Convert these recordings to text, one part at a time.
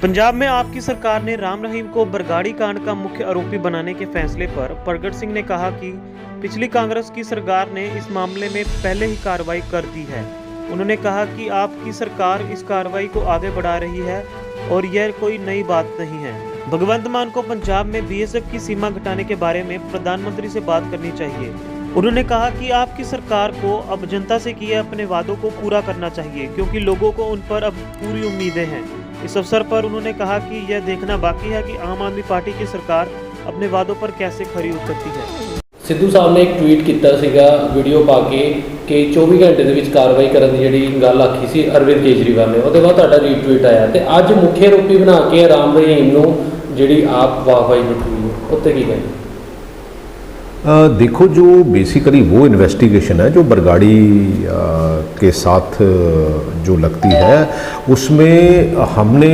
पंजाब में आपकी सरकार ने राम रहीम को बरगाड़ी कांड का मुख्य आरोपी बनाने के फैसले पर प्रगट सिंह ने कहा कि पिछली कांग्रेस की सरकार ने इस मामले में पहले ही कार्रवाई कर दी है। उन्होंने कहा कि आपकी सरकार इस कार्रवाई को आगे बढ़ा रही है और यह कोई नई बात नहीं है। भगवंत मान को पंजाब में बीएसएफ की सीमा घटाने के बारे में प्रधानमंत्री से बात करनी चाहिए। उन्होंने कहा कि आपकी सरकार को अब जनता से किए अपने वादों को पूरा करना चाहिए, क्योंकि लोगों को उन पर अब पूरी उम्मीदें हैं। इस अवसर पर उन्होंने कहा कि यह देखना बाकी है कि आम आदमी पार्टी की सरकार अपने वादों पर कैसे खरी उतरती है। सिद्धू साहब ने एक ट्वीट किया सीगा वीडियो पा के कि 24 घंटे ਦੇ ਵਿੱਚ ਕਾਰਵਾਈ ਕਰਨ ਦੀ ਜਿਹੜੀ ਗੱਲ ਆਖੀ ਸੀ ਅਰਵਿੰਦ ਕੇਜਰੀਵਾਲ ਨੇ, ਉਹਦੇ ਬਾਅਦ ਤੁਹਾਡਾ ਰੀਟਵੀਟ ਆਇਆ ਤੇ ਅੱਜ ਮੁੱਖ ਆਰੋਪੀ ਬਣਾ ਕੇ ਰਾਮ ਰਹੀਮ ਨੂੰ ਜਿਹੜੀ ਆਪ ਵਾਹਵਾਈ ਦਿੱਤੀ ਹੈ, ਉੱਤੇ ਕੀ ਕਹਿੰਦੇ? देखो, जो बेसिकली वो इन्वेस्टिगेशन है जो बरगाड़ी के साथ जो लगती है, उसमें हमने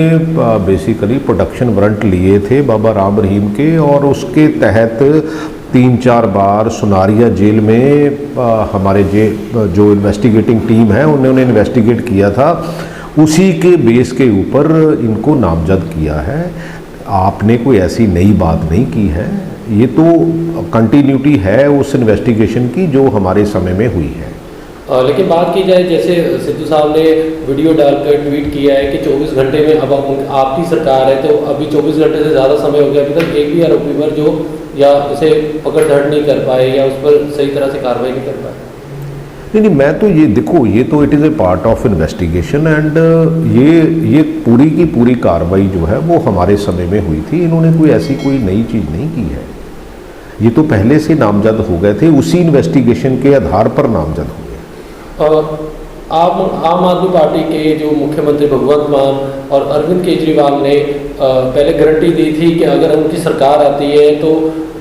बेसिकली प्रोडक्शन वारंट लिए थे बाबा राम रहीम के, और उसके तहत 3-4 बार सुनारिया जेल में हमारे जो इन्वेस्टिगेटिंग टीम है उन्होंने इन्वेस्टिगेट किया था। उसी के बेस के ऊपर इनको नामजद किया है। आपने कोई ऐसी नई बात नहीं की है, ये तो कंटिन्यूटी है उस इन्वेस्टिगेशन की जो हमारे समय में हुई है। लेकिन बात की जाए, जैसे सिद्धू साहब ने वीडियो डालकर ट्वीट किया है कि 24 घंटे में अब आपकी सरकार है, तो अभी 24 घंटे से ज़्यादा समय हो गया, अभी तक एक भी आरोपी पर जो या उसे पकड़ धड़ नहीं कर पाए या उस पर सही तरह से कार्रवाई नहीं कर पाए। नहीं, मैं तो ये देखो, ये तो it is a part of investigation and ये पूरी की पूरी कार्रवाई जो है वो हमारे समय में हुई थी। इन्होंने कोई ऐसी कोई नई चीज़ नहीं की है, ये तो पहले से नामजद हो गए थे, उसी इन्वेस्टिगेशन के आधार पर नामजद हो गए। आम आदमी पार्टी के जो मुख्यमंत्री भगवंत मान और अरविंद केजरीवाल ने पहले गारंटी दी थी कि अगर उनकी सरकार आती है तो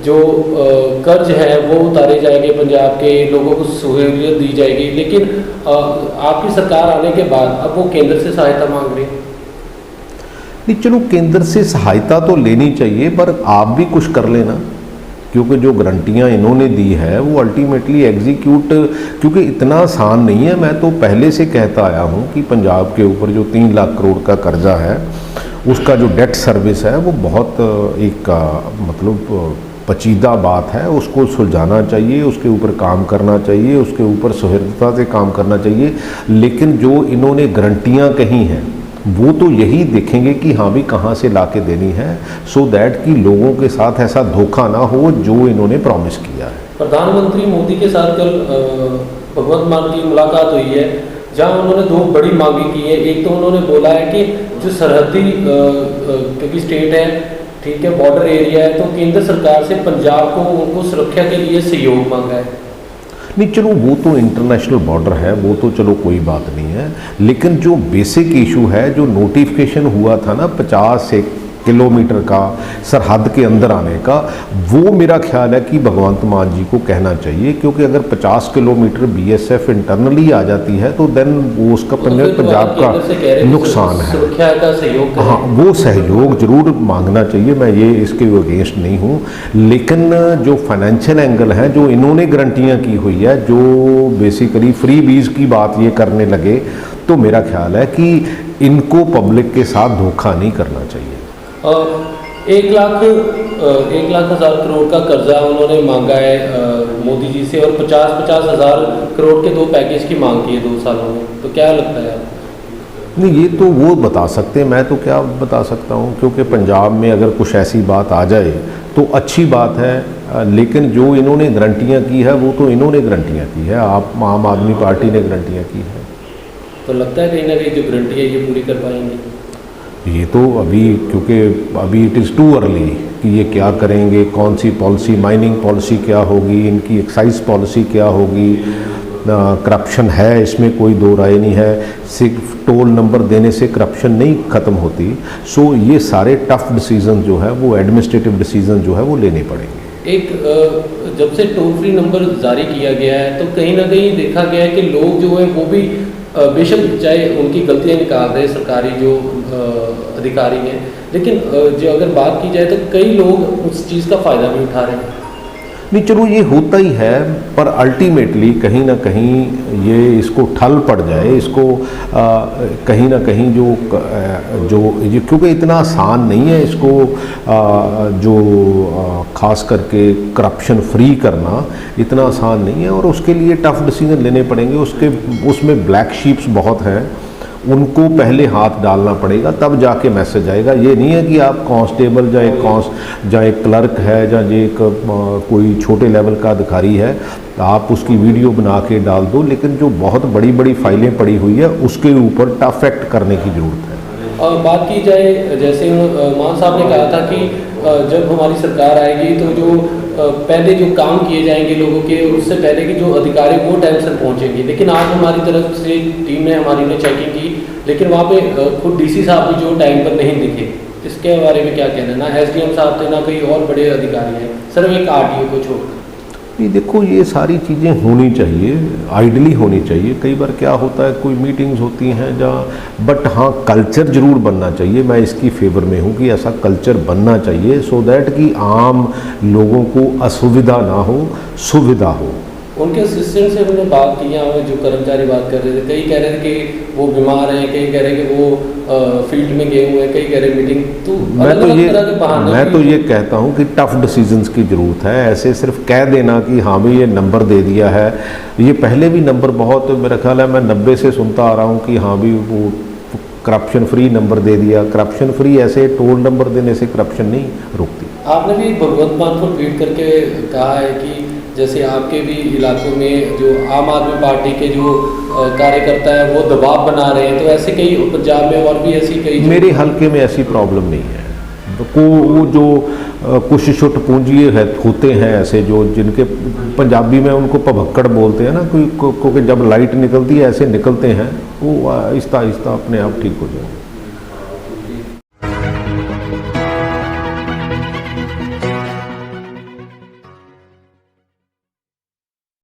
जो कर्ज है वो उतारे जाएंगे, पंजाब के लोगों को सहूलियत दी जाएगी, लेकिन आपकी सरकार आने के बाद अब वो केंद्र से सहायता मांग रही है। नहीं, चलो केंद्र से सहायता तो लेनी चाहिए, पर आप भी कुछ कर लेना, क्योंकि जो गारंटियाँ इन्होंने दी है वो अल्टीमेटली एग्जीक्यूट, क्योंकि इतना आसान नहीं है। मैं तो पहले से कहता आया हूँ कि पंजाब के ऊपर जो 3 लाख करोड़ का कर्जा है, उसका जो डेट सर्विस है वो बहुत एक मतलब पेचीदा बात है, उसको सुलझाना चाहिए, उसके ऊपर काम करना चाहिए, उसके ऊपर सुहृदता से काम करना चाहिए। लेकिन जो इन्होंने गारंटियाँ कही हैं वो तो यही देखेंगे कि हाँ भी कहाँ से ला के देनी है, सो दैट कि लोगों के साथ ऐसा धोखा ना हो जो इन्होंने प्रॉमिस किया है। प्रधानमंत्री मोदी के साथ कल भगवंत मान की मुलाकात हुई है, जहाँ उन्होंने 2 बड़ी मांगे की है। एक तो उन्होंने बोला है कि जो सरहदी क्योंकि स्टेट है, ठीक है, बॉर्डर एरिया है, तो केंद्र सरकार से पंजाब को उनको सुरक्षा के लिए सहयोग मांगा है। नहीं, चलो वो तो इंटरनेशनल बॉर्डर है, वो तो चलो कोई बात नहीं है, लेकिन जो बेसिक इशू है, जो नोटिफिकेशन हुआ था ना 50 किलोमीटर का सरहद के अंदर आने का, वो मेरा ख्याल है कि भगवंत मान जी को कहना चाहिए, क्योंकि अगर 50 किलोमीटर बीएसएफ इंटरनली आ जाती है तो देन वो उसका पंजाब का नुकसान है। सुरक्षा का सहयोग, हाँ, वो सहयोग जरूर मांगना चाहिए, मैं ये इसके अगेंस्ट नहीं हूँ, लेकिन जो फाइनेंशियल एंगल है, जो इन्होंने गारंटियाँ की हुई है, जो बेसिकली फ्री बीज की बात ये करने लगे, तो मेरा ख्याल है कि इनको पब्लिक के साथ धोखा नहीं करना चाहिए। 1 लाख 1,00,000 करोड़ का कर्जा उन्होंने मांगा है मोदी जी से, और 50-50 हज़ार करोड़ के 2 पैकेज की मांग की है 2 सालों में, तो क्या लगता है आपको? नहीं, ये तो वो बता सकते हैं, मैं तो क्या बता सकता हूँ, क्योंकि पंजाब में अगर कुछ ऐसी बात आ जाए तो अच्छी बात है, लेकिन जो इन्होंने गारंटियाँ की है वो तो इन्होंने गारंटियाँ की है, आप आम आदमी पार्टी ने गारंटियाँ की है। तो लगता है कहीं ना कहीं जो गारंटी है ये पूरी कर पाएंगे? ये तो अभी, क्योंकि अभी इट इज़ टू अर्ली कि ये क्या करेंगे, कौन सी पॉलिसी, माइनिंग पॉलिसी क्या होगी, इनकी एक्साइज पॉलिसी क्या होगी, करप्शन है, इसमें कोई दो राय नहीं है, सिर्फ टोल नंबर देने से करप्शन नहीं ख़त्म होती। सो ये सारे टफ डिसीजन जो है वो एडमिनिस्ट्रेटिव डिसीजन जो है वो लेने पड़ेंगे। एक जब से टोल फ्री नंबर जारी किया गया है, तो कहीं ना कहीं देखा गया है कि लोग जो है वो भी बेशक चाहे उनकी गलतियां निकाल रहे सरकारी जो अधिकारी हैं, लेकिन जो अगर बात की जाए तो कई लोग उस चीज़ का फ़ायदा भी उठा रहे हैं। नहीं चलो ये होता ही है, पर अल्टीमेटली कहीं ना कहीं ये इसको ठल पड़ जाए, इसको कहीं ना कहीं जो ये क्योंकि इतना आसान नहीं है इसको खास करके करप्शन फ्री करना इतना आसान नहीं है, और उसके लिए टफ डिसीजन लेने पड़ेंगे। उसमें ब्लैक शीप्स बहुत हैं, उनको पहले हाथ डालना पड़ेगा, तब जाके मैसेज आएगा। ये नहीं है कि आप कांस्टेबल या एक क्लर्क है या एक कोई छोटे लेवल का अधिकारी है, आप उसकी वीडियो बना के डाल दो, लेकिन जो बहुत बड़ी बड़ी फाइलें पड़ी हुई है उसके ऊपर टफ एक्ट करने की ज़रूरत है। और बात की जाए, जैसे मान साहब ने कहा था कि जब हमारी सरकार आएगी तो जो पहले जो काम किए जाएंगे लोगों के, उससे पहले कि जो अधिकारी वो टाइम से पहुंचेंगे, लेकिन आज हमारी तरफ से टीम ने हमारी ने चेकिंग की, लेकिन वहाँ पे खुद डीसी साहब भी जो टाइम पर नहीं दिखे। इसके बारे में क्या कहना है? ना एसडीएम साहब थे, ना कोई और बड़े अधिकारी हैं, सिर्फ एक आरटीओ को छोड़। ये देखो, ये सारी चीज़ें होनी चाहिए, आइडली होनी चाहिए। कई बार क्या होता है, कोई मीटिंग्स होती हैं जहाँ, बट हाँ कल्चर ज़रूर बनना चाहिए। मैं इसकी फेवर में हूँ कि ऐसा कल्चर बनना चाहिए, सो दैट कि आम लोगों को असुविधा ना हो, सुविधा हो। उनके असिस्टेंट से हमने बात की, यहाँ जो कर्मचारी बात कर रहे थे, कई कह रहे थे कि वो बीमार हैं, कई कह रहे हैं कि वो फील्ड में गए हुए हैं, कई कह रहे मीटिंग। तो मैं तो ये कहता हूँ कि टफ डिसीजंस की ज़रूरत है। ऐसे सिर्फ कह देना कि हाँ भाई ये नंबर दे दिया है, ये पहले भी नंबर बहुत, मेरा ख्याल है मैं 90 से सुनता आ रहा हूँ कि हाँ भी वो करप्शन फ्री नंबर दे दिया। करप्शन फ्री ऐसे टोल नंबर देने से करप्शन नहीं रुकती। आपने भी भगवंत मान को ट्वीट करके कहा है कि जैसे आपके भी इलाकों में जो आम आदमी पार्टी के जो कार्यकर्ता है वो दबाव बना रहे हैं, तो ऐसे कई पंजाब में और भी ऐसी कई, मेरे हल्के में ऐसी प्रॉब्लम नहीं है। को वो जो कुछ छुट पूंजी होते हैं ऐसे, जो जिनके पंजाबी में उनको पभक्कड़ बोलते हैं ना, क्योंकि जब लाइट निकलती है ऐसे निकलते हैं, वो आहिस्ता आहिस्ता अपने आप ठीक हो जाएंगे।